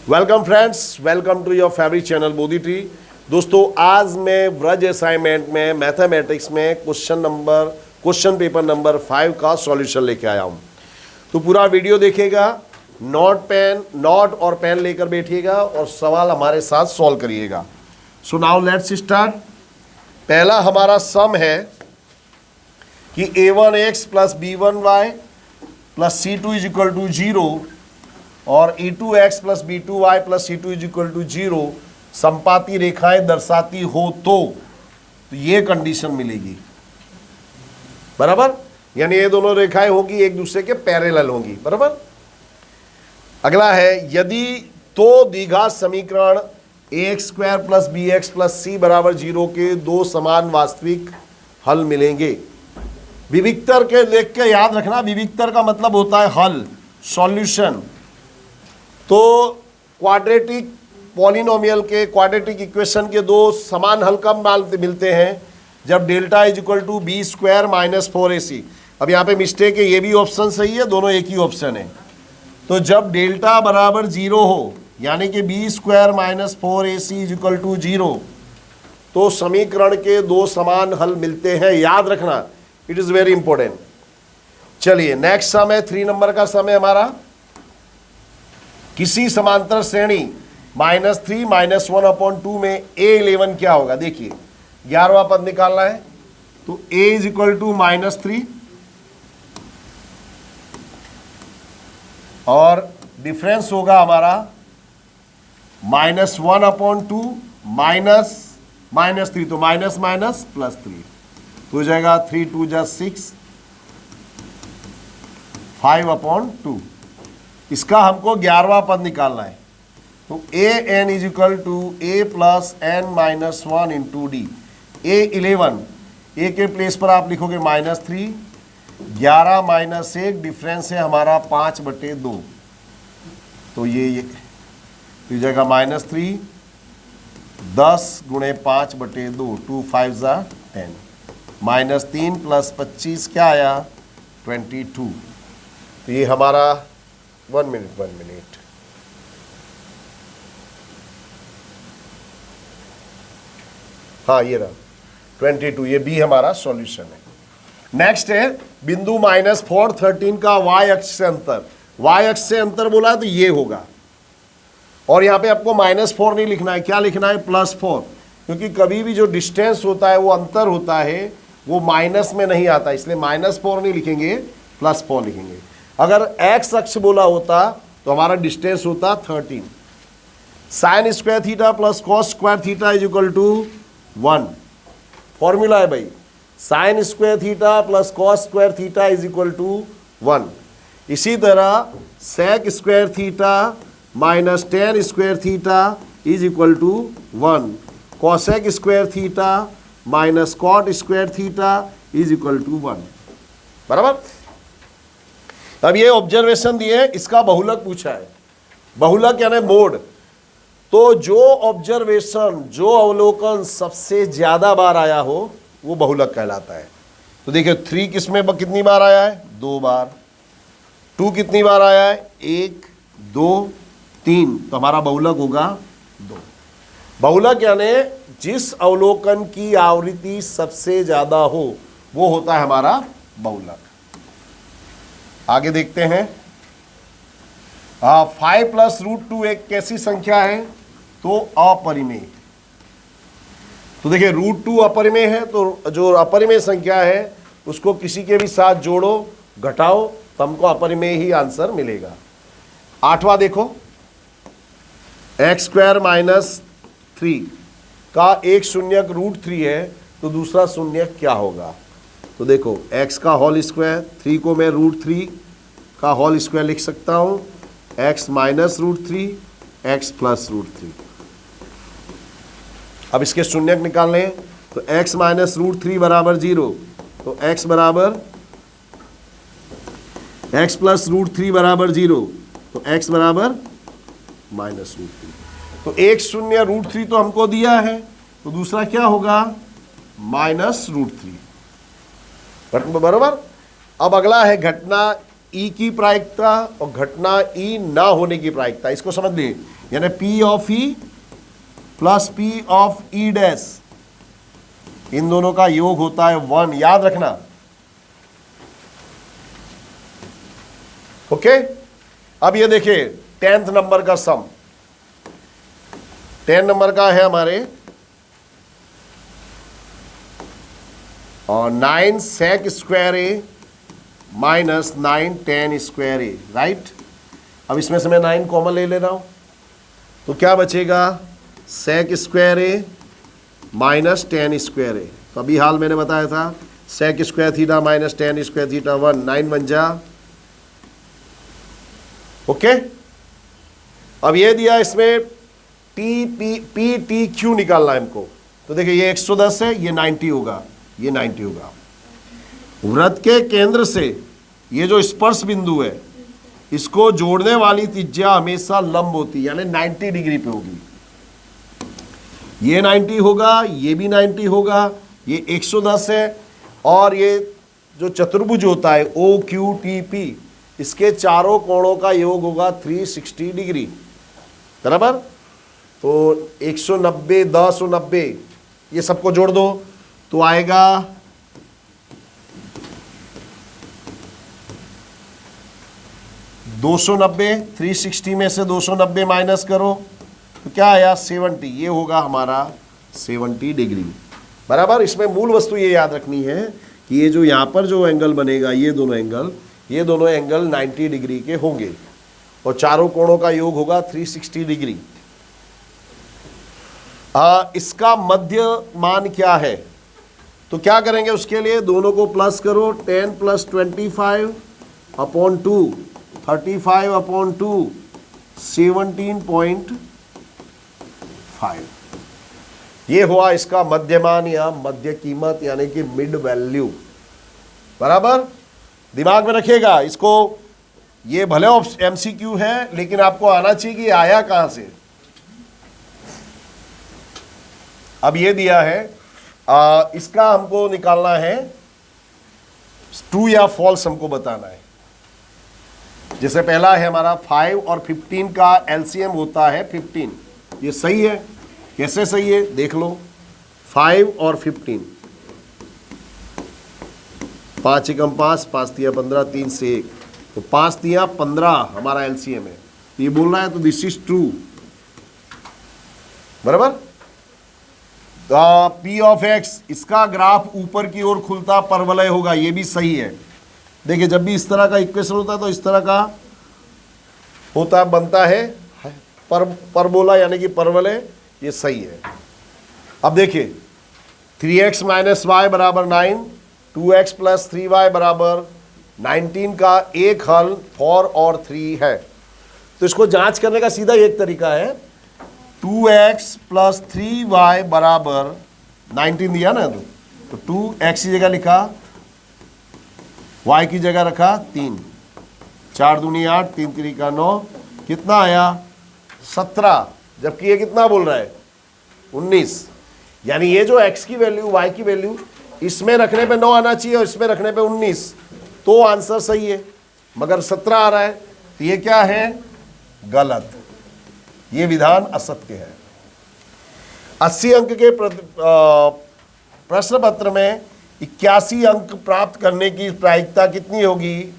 Welcome friends, welcome to your favourite channel Bodhi tree. दोस्तों, आज मैं ब्रज असाइनमेंट में मैथमेटिक्स में क्वेश्चन पेपर नंबर 5 का सॉल्यूशन लेके आया हूँ। तो पूरा वीडियो देखिएगा, नोट और पेन लेकर बैठिएगा और सवाल हमारे साथ सॉल्व करिएगा। So now let's start. पहला हमारा सम है कि a1x plus b1y plus c2 is equal to 0 और e2x plus b2y plus c2 is equal to 0 समपाती रेखाएं दर्शाती हो तो ये कंडीशन मिलेगी। बराबर, यानी ये दोनों रेखाएं होंगी एक दूसरे के पैरेलल होंगी। बराबर। अगला है, यदि तो द्विघात समीकरण ax square plus bx plus c बराबर 0 के दो समान वास्तविक हल मिलेंगे। विविक्तर के देख के याद रखना, विविक्तर का मतलब होता है हल, सॉल्यूशन। तो क्वाड्रेटिक पॉलिनोमियल के क्वाड्रेटिक इक्वेशन के दो समान हल कब मिलते हैं? जब delta is equal to B square minus 4ac। अब यहाँ पे मिस्टेक है, ये भी ऑप्शन सही है, दोनों एक ही ऑप्शन है। तो जब डेल्टा बराबर 0 हो, यानी कि B square minus 4ac is equal to 0, तो समीकरण के दो समान हल मिलते हैं। याद रखना, इट इज़ वेरी इंपॉर्टेंट। चलिए नेक्स्ट सम है, 3 नंबर का सम है हमारा। किसी समांतर श्रेणी -3 -1/2 में a11 क्या होगा? देखिए 11वां पद निकालना है, तो a इज इक्वल टू -3 और डिफरेंस होगा हमारा -1/2 माइनस 3, तो माइनस माइनस प्लस 3 तो हो जाएगा 3 2 जा 6 5/2। इसका हमको 11वां पद निकालना है, तो an is equal to a plus n minus 1 into D. a11 a के प्लेस पर आप लिखोगे -3, 11 माइनस 1 डिफरेंस है हमारा 5/2, तो ये हो जाएगा -3 10 गुणे 5/2 2 5 जा 10 -3 प्लस 25 क्या आया 22। तो ये हमारा 1 मिनट हाँ ये रहा 22, ये बी हमारा सॉल्यूशन है। नेक्स्ट है बिंदु -4 13 का y अक्ष से अंतर। y अक्ष से अंतर बोला है तो ये होगा, और यहाँ पे आपको -4 नहीं लिखना है, क्या लिखना है +4, क्योंकि कभी भी जो डिस्टेंस होता है वो अंतर होता है वो माइनस में नहीं आता, इसलिए -4 नहीं लिखेंगे, +4 लिखेंगे। अगर x अक्ष बोला होता तो हमारा डिस्टेंस होता 13। Sine square theta plus cos square theta is equal to 1। Formula है भाई, sine square theta plus cos square theta is equal to 1। इसी तरह sec square theta minus tan square theta is equal to 1। Cosec square theta minus cot square theta is equal to 1। बराबर। अब ये observation दिए, इसका बहुलक पूछा है। बहुलक यानी मोड। तो जो ऑब्जर्वेशन, जो अवलोकन सबसे ज्यादा बार आया हो वो बहुलक कहलाता है। तो देखिए 3 किस में कितनी बार आया है? 2 बार। 2 कितनी बार आया है? 1 2 3, तो हमारा बहुलक होगा 2। बहुलक यानी जिस अवलोकन की आवृत्ति सबसे ज्यादा हो वो होता है हमारा बहुलक। आगे देखते हैं। 5 प्लस √2 एक कैसी संख्या है? तो अपरिमेय। तो देखिए √2 अपरिमेय है, तो जो अपरिमेय संख्या है उसको किसी के भी साथ जोड़ो घटाओ तो हमको अपरिमेय ही आंसर मिलेगा। 8वां देखो, x² माइनस 3 का एक शून्यक √3 है, तो दूसरा शून्यक क्या होगा? तो देखो x का होल स्क्वायर, 3 को मैं √3 का होल स्क्वायर लिख सकता हूँ, x माइनस √3 x प्लस √3। अब इसके शून्यक निकालने, तो x माइनस √3 बराबर 0, तो x बराबर x प्लस √3 बराबर 0, तो x बराबर -√3। तो एक शून्य √3 तो हमको दिया है, तो दूसरा क्या होगा -√3। बराबर। अब अगला है घटना ई की प्रायिकता और घटना ई ना होने की प्रायिकता, इसको समझ लीजिए। यानी P of E plus P of E dash, इन दोनों का योग होता है 1, याद रखना। ओके, अब ये देखिए 10th नंबर का सम, 10 नंबर का है हमारे, और 9 sec स्क्वायर ए माइनस 9 tan स्क्वायर ए, राइट। अब इसमें से मैं 9 कॉमन ले ले रहा हूं, तो क्या बचेगा, sec स्क्वायर ए माइनस tan स्क्वायर ए। तो अभी हाल मैंने बताया था sec square theta minus tan square theta 1, 9 बन जा। ओके, अब ये दिया इसमें पी टी क्यू निकालना है हमको। तो देखिए ये 110 है, ये 90 होगा, ये 90 होगा। वृत्त के केंद्र से ये जो स्पर्श बिंदु है, इसको जोड़ने वाली त्रिज्या हमेशा लंब होती है, यानी 90 डिग्री पे होगी। ये 90 होगा, ये भी 90 होगा, ये 110 है, और ये जो चतुर्भुज होता है ओ क्यू टी पी, इसके चारों कोणों का योग होगा 360 डिग्री, बराबर। तो 190, 10 और 90, ये सबको जोड़ दो तो आएगा 290। 360 में से 290 माइनस करो तो क्या आया, 70। ये होगा हमारा 70 डिग्री, बराबर। इसमें मूल वस्तु ये याद रखनी है कि ये जो यहाँ पर जो एंगल बनेगा, ये दोनों एंगल 90 डिग्री के होंगे, और चारों कोणों का योग होगा 360 डिग्री। इसका मध्य मान क्या है, तो क्या करेंगे उसके लिए, दोनों को प्लस करो, 10 प्लस 25 अपॉन 2, 35 अपॉन 2, 17.5। ये हुआ इसका मध्यमान या मध्य कीमत, यानी कि मिड वैल्यू, बराबर। दिमाग में रखिएगा इसको, ये भले एमसीक्यू है लेकिन आपको आना चाहिए कि आया कहां से। अब ये दिया है, इसका हमको निकालना है, ट्रू या फॉल्स हमको बताना है। जैसे पहला है हमारा 5 और 15 का एलसीएम होता है 15, ये सही है। कैसे सही है देख लो, 5 और 15, 5 एकम 5, 5 तिया 15, 3 से 1, तो 5 तिया 15 हमारा एलसीएम है। तो ये बोल रहा है तो दिस इज ट्रू, बराबर। पी ऑफ एक्स, इसका ग्राफ ऊपर की ओर खुलता परवलय होगा, ये भी सही है। देखिए जब भी इस तरह का इक्वेशन होता है तो इस तरह का होता बनता है परबोला, यानी कि परवलय, ये सही है। अब देखिए 3x माइनस वाई बराबर 9, 2x प्लस 3y बराबर 19 का एक हल 4 और 3 है। तो इसको जांच करने का सीधा एक तरीका है, 2x प्लस 3y बराबर 19 दिया ना, तो 2x की जगह लिखा, y की जगह रखा 3, 4 दूनी 8, 3 3 का 9, कितना आया 17, जबकि ये कितना बोल रहा है 19। यानी ये जो x की वैल्यू, y की वैल्यू, इसमें रखने पे 9 आना चाहिए और इसमें रखने पे 19, तो आंसर सही है, मगर 17 आ रहा है, तो ये क्या है, गलत, ये विधान असत्य है। 80 अंक के प्रश्न पत्र में 81 अंक प्राप्त करने की प्रायिकता कितनी होगी,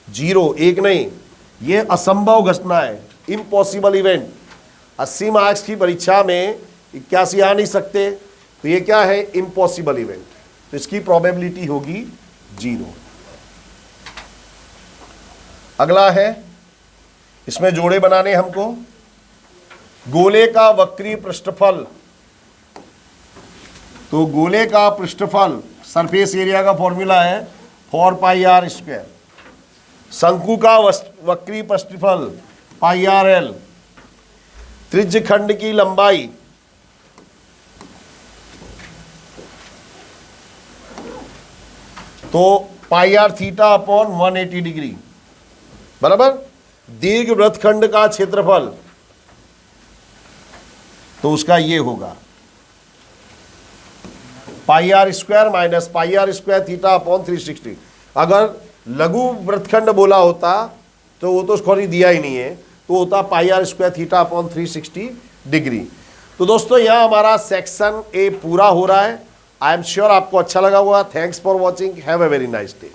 0, एक नहीं, ये असंभव घटना है, इम्पॉसिबल इवेंट। 80 मार्क्स की परीक्षा में 81 आ नहीं सकते, तो ये क्या है, इम्पॉसिबल इवेंट, तो इसकी प्रोबेबिलिटी होगी 0। अगला है, इसमें जोड़े बनाने हमको, गोले का वक्री पृष्ठफल, तो गोले का पृष्ठफल सरफेस एरिया का फॉर्मूला है 4 पाई आर स्क्वायर, शंकु का वक्री पृष्ठफल पाई आर एल, त्रिज्य खंड की लंबाई तो pi r theta upon 180 degree, बराबर। दीर्घ वृत्तखंड का क्षेत्रफल तो उसका ये होगा pi r square minus pi r square theta upon 360। अगर लघु वृत्तखंड बोला होता तो वो तो सॉरी दिया ही नहीं है, तो होता pi r square theta upon 360 degree. तो दोस्तों यहाँ हमारा सेक्शन ए पूरा हो रहा है। आई एम श्योर आपको अच्छा लगा होगा। Thanks for watching, have a very nice day.